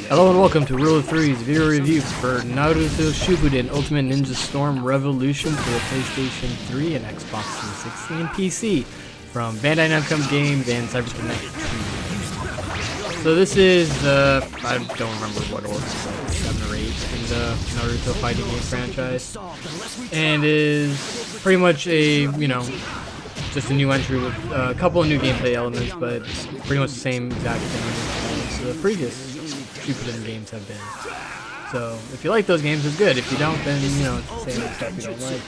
Hello and welcome to Rule of Three's video reviews for Naruto Shippuden Ultimate Ninja Storm Revolution for the PlayStation 3 and Xbox 360 and PC from Bandai Namco Games and CyberConnect. So this is I don't remember what order, like 7 or 8 in the Naruto fighting game franchise, and is pretty much a, just a new entry with a couple of new gameplay elements, but it's pretty much the same exact thing as the previous Shippuden games have been. So if you like those games, it's good. If you don't, then it's the same stuff you don't like.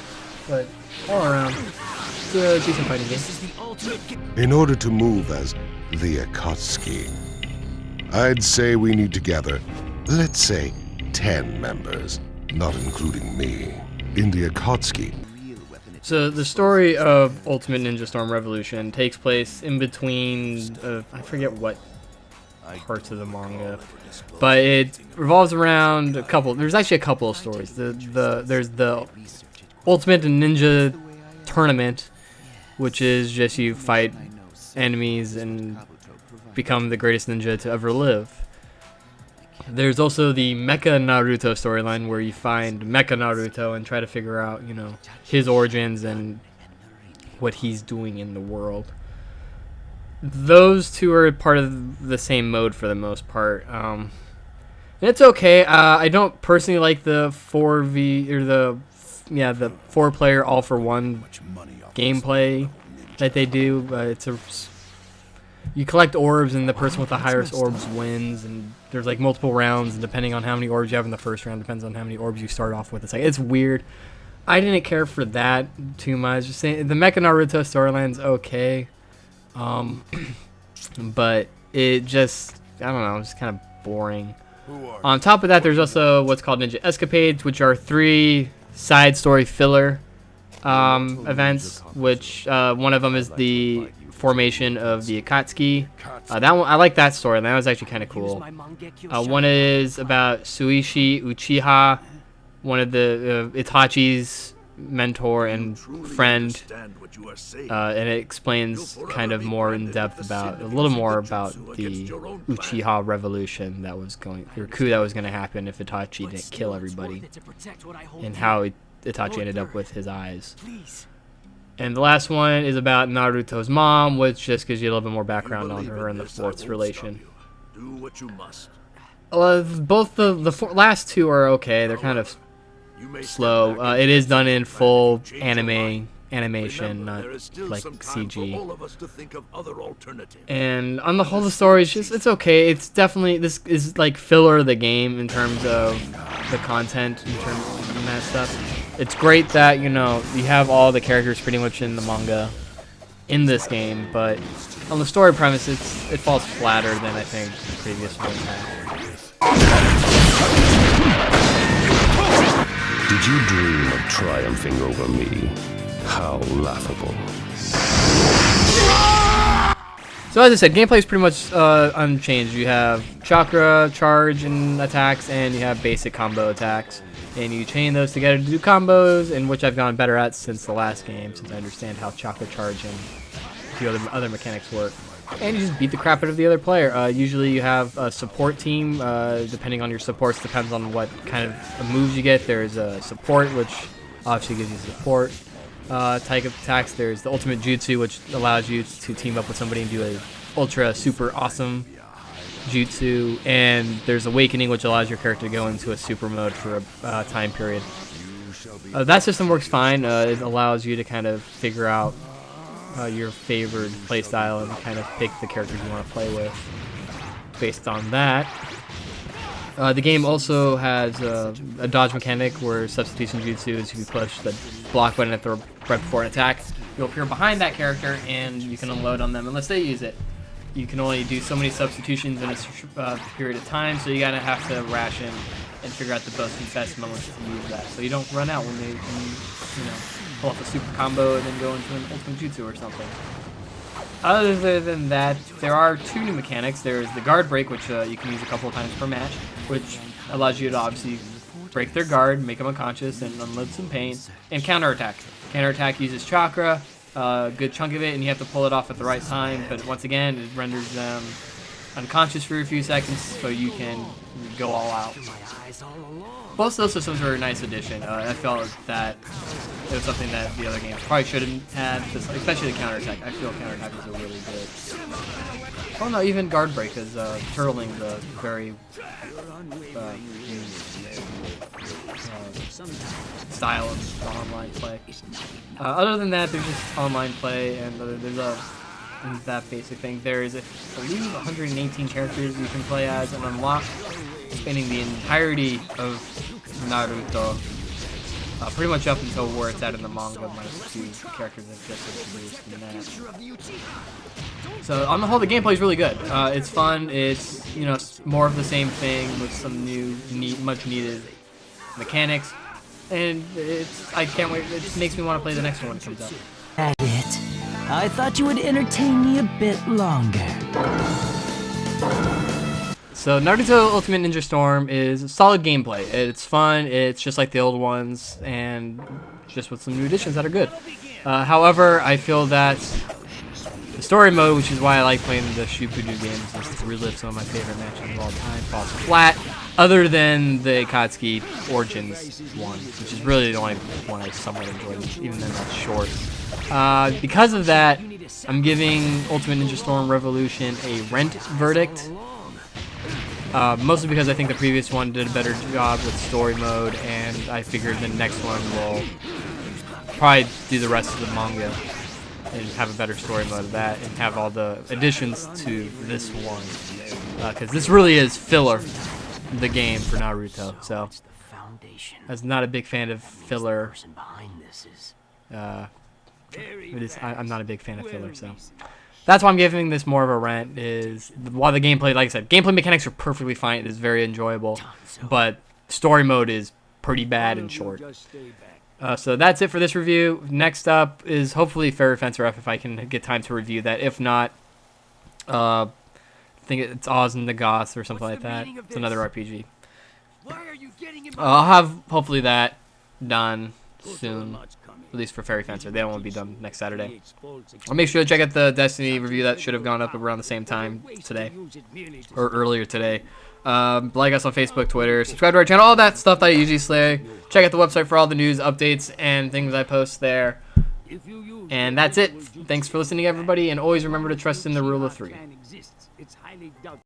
But all around, it's a decent fighting game. In order to move as the Akatsuki, I'd say we need to gather, let's say, 10 members, not including me, in the Akatsuki. So the story of Ultimate Ninja Storm Revolution takes place in between, I forget what parts of the manga, but it revolves around a couple. There's actually a couple of stories. There's the Ultimate Ninja Tournament, which is just you fight enemies and become the greatest ninja to ever live. There's also the Mecha Naruto storyline, where you find Mecha Naruto and try to figure out, his origins and what he's doing in the world. Those two are part of the same mode for the most part. And it's okay. I don't personally like the 4v or the 4-player all for one gameplay that they do. You collect orbs, and the person with the highest orbs wins, and there's like multiple rounds, and depending on how many orbs you have in the first round depends on how many orbs you start off with. It's weird. I didn't care for that too much. Just saying, the Mecha Naruto storyline's okay, but it just, I don't know, it's kind of boring. On top of that, there's also what's called Ninja Escapades, which are 3 side story filler events, which one of them is the formation of the Akatsuki. That one, I like that story. That was actually kind of cool. One is about Suishi Uchiha, one of the Itachi's mentor and friend, and it explains kind of more in depth about a little more about the Uchiha revolution that was coup that was going to happen if Itachi didn't kill everybody, and how Itachi ended up with his eyes. And the last one is about Naruto's mom, which just gives you a little bit more background on her and the Fourth's relation. Both the last 2 are okay. They're kind of slow. It is done in full animation, not like CG. And on the whole, the story is it's okay. It's definitely, this is like filler of the game in terms of the content, in terms of that stuff. It's great that, you have all the characters pretty much in the manga in this game, but on the story premise, it falls flatter than I think the previous ones have. Did you dream of triumphing over me? How laughable. So as I said, gameplay is pretty much unchanged. You have chakra, charge, and attacks, and you have basic combo attacks. And you chain those together to do combos, and which I've gotten better at since the last game, since I understand how chakra charge and a few other mechanics work. And you just beat the crap out of the other player. Usually you have a support team. Depending on your supports, depends on what kind of moves you get. There's a support, which obviously gives you support type of attacks. There's the ultimate jutsu, which allows you to team up with somebody and do a ultra super awesome jutsu, and there's awakening, which allows your character to go into a super mode for a time period. That system works fine. It allows you to kind of figure out your favored playstyle and kind of pick the characters you want to play with based on that. The game also has a dodge mechanic where substitution jutsu is if you push the block button right before an attack, you'll appear behind that character and you can unload on them unless they use it. You can only do so many substitutions in a period of time, so you gotta have to ration and figure out the best and best moments to use that, so you don't run out when you pull off a super combo and then go into an ultimate jutsu or something. Other than that, there are 2 new mechanics. There's the guard break, which you can use a couple of times per match, which allows you to obviously break their guard, make them unconscious, and unload some pain. And counterattack. Counterattack uses chakra, a good chunk of it, and you have to pull it off at the right time, but once again, it renders them unconscious for a few seconds so you can go all out. Both of those systems were a nice addition. I felt that it was something that the other games probably shouldn't have, especially the counterattack. I feel counterattack was a really good. Oh no, even guard break is turtling the very style of online play. Other than that, there's just online play, and there's that basic thing. There is, I believe, 118 characters you can play as and unlock, spanning the entirety of Naruto, pretty much up until where it's at in the manga, minus 2 characters that just introduced in that. So on the whole, the gameplay is really good. It's fun. It's more of the same thing with some new, much needed mechanics, and I can't wait. It makes me want to play the next one when it comes out. That it? I thought you would entertain me a bit longer. So Naruto Ultimate Ninja Storm is solid gameplay. It's fun. It's just like the old ones, and just with some new additions that are good. However, I feel that the story mode, which is why I like playing the Shupudu games, just to relive some of my favorite matches of all time, falls flat. Other than the Akatsuki Origins one, which is really the only one I somewhat enjoyed, even though that's short. Because of that, I'm giving Ultimate Ninja Storm Revolution a rent verdict. Mostly because I think the previous one did a better job with story mode, and I figured the next one will probably do the rest of the manga and have a better story mode of that, and have all the additions to this one. Because this really is filler, the game for Naruto. So, I was not a big fan of filler. I'm not a big fan of filler, so that's why I'm giving this more of a rent. Is while the gameplay, like I said, gameplay mechanics are perfectly fine. It is very enjoyable, but story mode is pretty bad and short. So that's it for this review. Next up is hopefully Fairy Fencer F if I can get time to review that. If not, I think it's Oz and the Goths or something like that. It's another RPG. I'll have hopefully that done soon, at least for Fairy Fencer. They don't want to be done next Saturday. I'll make sure to check out the Destiny review that should have gone up around the same time today, or earlier today. Like us on Facebook, Twitter, subscribe to our channel, all that stuff that I usually say. Check out the website for all the news, updates, and things I post there. And that's it. Thanks for listening, everybody, and always remember to trust in the rule of 3.